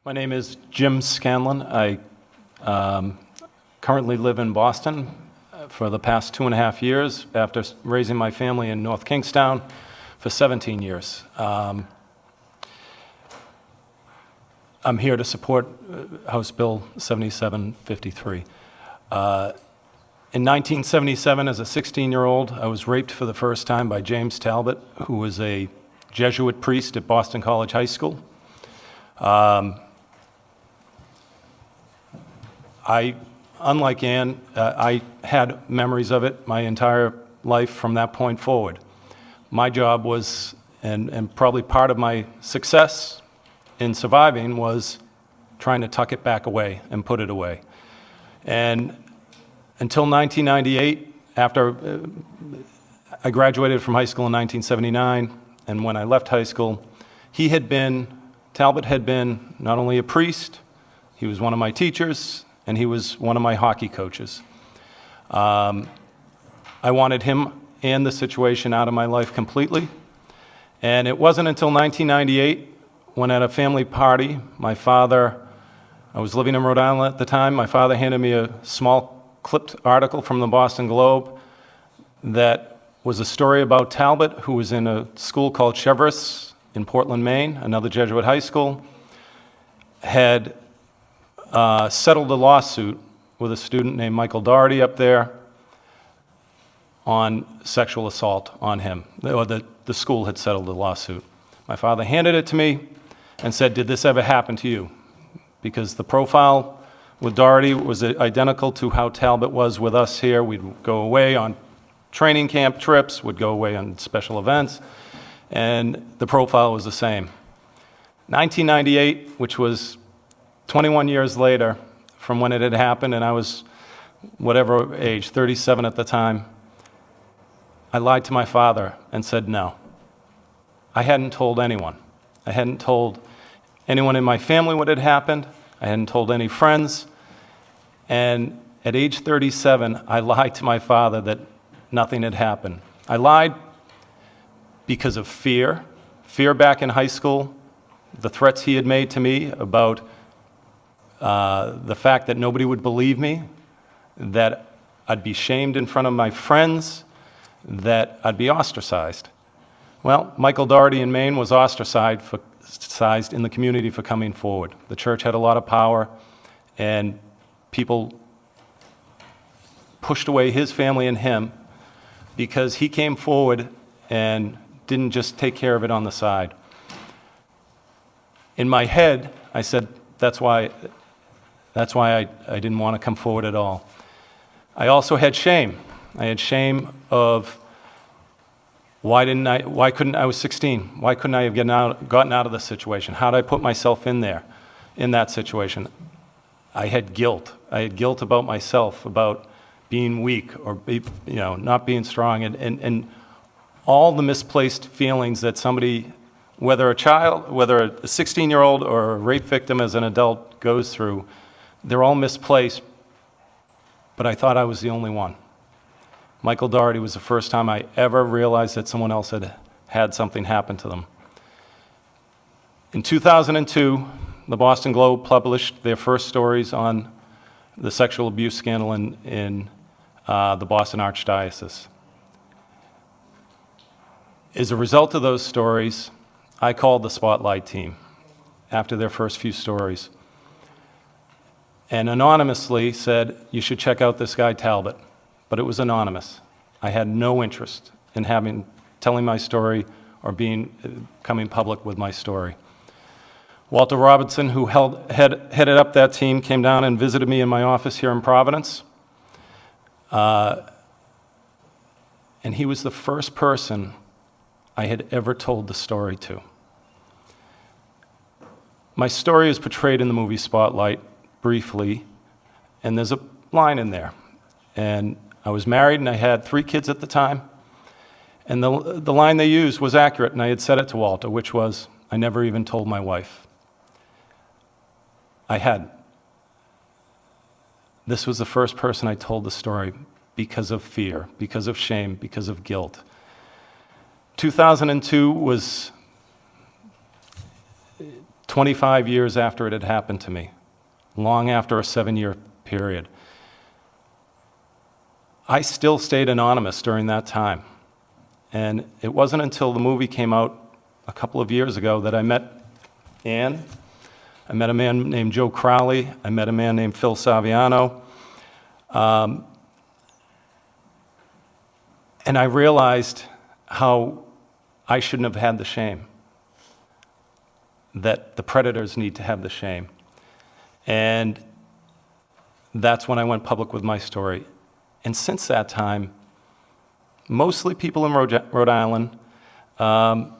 My name is Jim Scanlon. I currently live in Boston for the past 2.5 years after raising my family in North Kingstown for 17 years. I'm here to support House Bill 7753. In 1977, as a 16-year-old, I was raped for the first time by James Talbot, who was a Jesuit priest at Boston College High School. Unlike Ann, I had memories of it my entire life from that point forward. My job was, and probably part of my success in surviving, was trying to tuck it back away and put it away. And until 1998, after I graduated from high school in 1979, and when I left high school, Talbot had been not only a priest, he was one of my teachers, and he was one of my hockey coaches. I wanted him and the situation out of my life completely. And it wasn't until 1998 when at a family party, I was living in Rhode Island at the time, my father handed me a small clipped article from the Boston Globe that was a story about Talbot, who was in a school called Cheverus in Portland, Maine, another Jesuit high school, had settled a lawsuit with a student named Michael Doherty up there on sexual assault on him. Or the school had settled the lawsuit. My father handed it to me and said, "Did this ever happen to you?" Because the profile with Doherty was identical to how Talbot was with us here. We'd go away on training camp trips, would go away on special events, and the profile was the same. 1998, which was 21 years later from when it had happened, and I was whatever age, 37 at the time, I lied to my father and said no. I hadn't told anyone. I hadn't told anyone in my family what had happened. I hadn't told any friends. And at age 37, I lied to my father that nothing had happened. I lied because of fear back in high school, the threats he had made to me about the fact that nobody would believe me, that I'd be shamed in front of my friends, that I'd be ostracized. Well, Michael Doherty in Maine was ostracized in the community for coming forward. The church had a lot of power, and people pushed away his family and him because he came forward and didn't just take care of it on the side. In my head, I said, that's why I didn't want to come forward at all. I also had shame. I had shame of I was 16. Why couldn't I have gotten out of the situation? How did I put myself in that situation? I had guilt. I had guilt about myself, about being weak or not being strong, and all the misplaced feelings that somebody, whether a 16-year-old or a rape victim as an adult goes through, they're all misplaced, but I thought I was the only one. Michael Doherty was the first time I ever realized that someone else had something happen to them. In 2002, the Boston Globe published their first stories on the sexual abuse scandal in the Boston Archdiocese. As a result of those stories, I called the Spotlight team after their first few stories and anonymously said, "You should check out this guy Talbot." But it was anonymous. I had no interest in telling my story or coming public with my story. Walter Robinson, who headed up that team, came down and visited me in my office here in Providence. And he was the first person I had ever told the story to. My story is portrayed in the movie Spotlight briefly, and there's a line in there. And I was married and I had 3 kids at the time, and the line they used was accurate, and I had said it to Walter, which was, "I never even told my wife." I hadn't. This was the first person I told the story because of fear, because of shame, because of guilt. 2002 was 25 years after it had happened to me, long after a 7-year period. I still stayed anonymous during that time. And it wasn't until the movie came out a couple of years ago that I met Ann. I met a man named Joe Crowley. I met a man named Phil Saviano. And I realized how I shouldn't have had the shame, that the predators need to have the shame. And that's when I went public with my story. And since that time, mostly people in Rhode Island, I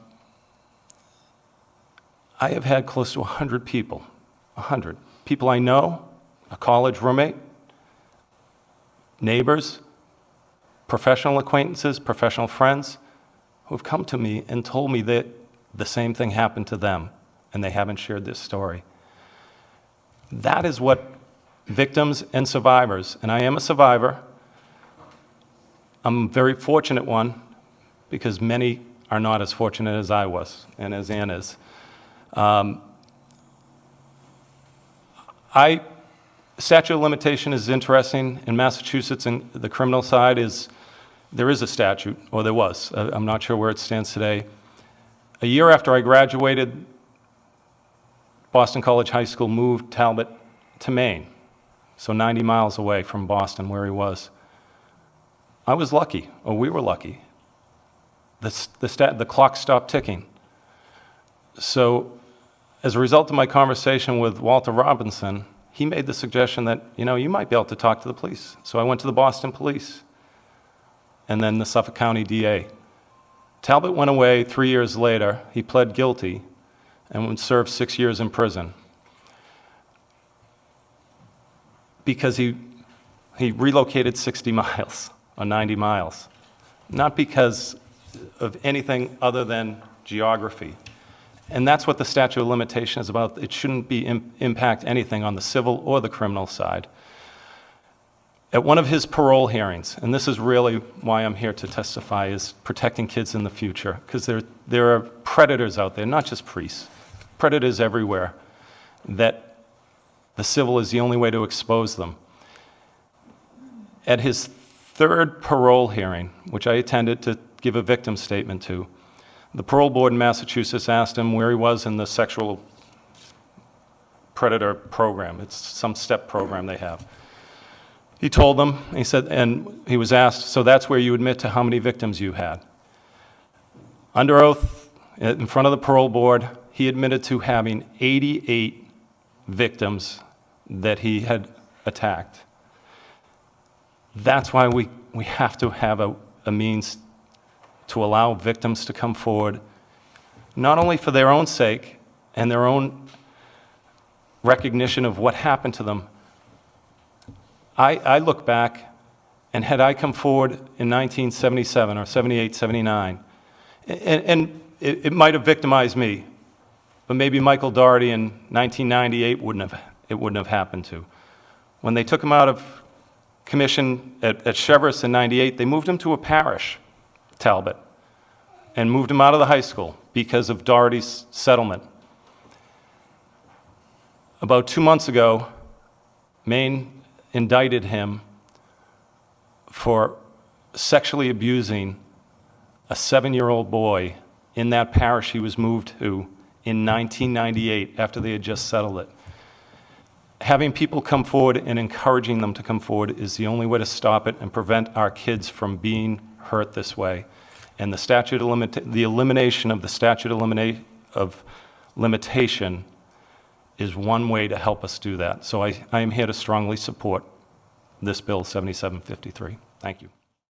have had close to 100 people, 100 people I know, a college roommate, neighbors, professional acquaintances, professional friends, who have come to me and told me that the same thing happened to them, and they haven't shared this story. That is what victims and survivors, and I am a survivor. I'm a very fortunate one, because many are not as fortunate as I was, and as Ann is. Statute of limitation is interesting. In Massachusetts, and the criminal side there is a statute, or there was. I'm not sure where it stands today. A year after I graduated, Boston College High School moved Talbot to Maine, so 90 miles away from Boston, where he was. I was lucky, or we were lucky. The clock stopped ticking. So, as a result of my conversation with Walter Robinson, he made the suggestion that, you might be able to talk to the police. So I went to the Boston police, and then the Suffolk County DA. Talbot went away 3 years later. He pled guilty and would serve 6 years in prison because he relocated 60 miles or 90 miles, not because of anything other than geography. And that's what the statute of limitation is about. It shouldn't impact anything on the civil or the criminal side. At one of his parole hearings, and this is really why I'm here to testify, is protecting kids in the future, because there are predators out there, not just priests, predators everywhere, that the civil is the only way to expose them. At his third parole hearing, which I attended to give a victim statement to, the parole board in Massachusetts asked him where he was in the sexual predator program. It's some step program they have. He told them, he said, and he was asked, so that's where you admit to how many victims you had. Under oath, in front of the parole board, he admitted to having 88 victims that he had attacked. That's why we have to have a means to allow victims to come forward, not only for their own sake and their own recognition of what happened to them. I look back, and had I come forward in 1977 or 78, 79, and it might have victimized me, but maybe Michael Dougherty in 1998 it wouldn't have happened to. When they took him out of commission at Cheverus in 98, they moved him to a parish, Talbot, and moved him out of the high school because of Dougherty's settlement. About 2 months ago, Maine indicted him for sexually abusing a 7-year-old boy in that parish he was moved to in 1998 after they had just settled it. Having people come forward and encouraging them to come forward is the only way to stop it and prevent our kids from being hurt this way. And the elimination of the statute of limitation is one way to help us do that. So I am here to strongly support this bill 7753. Thank you.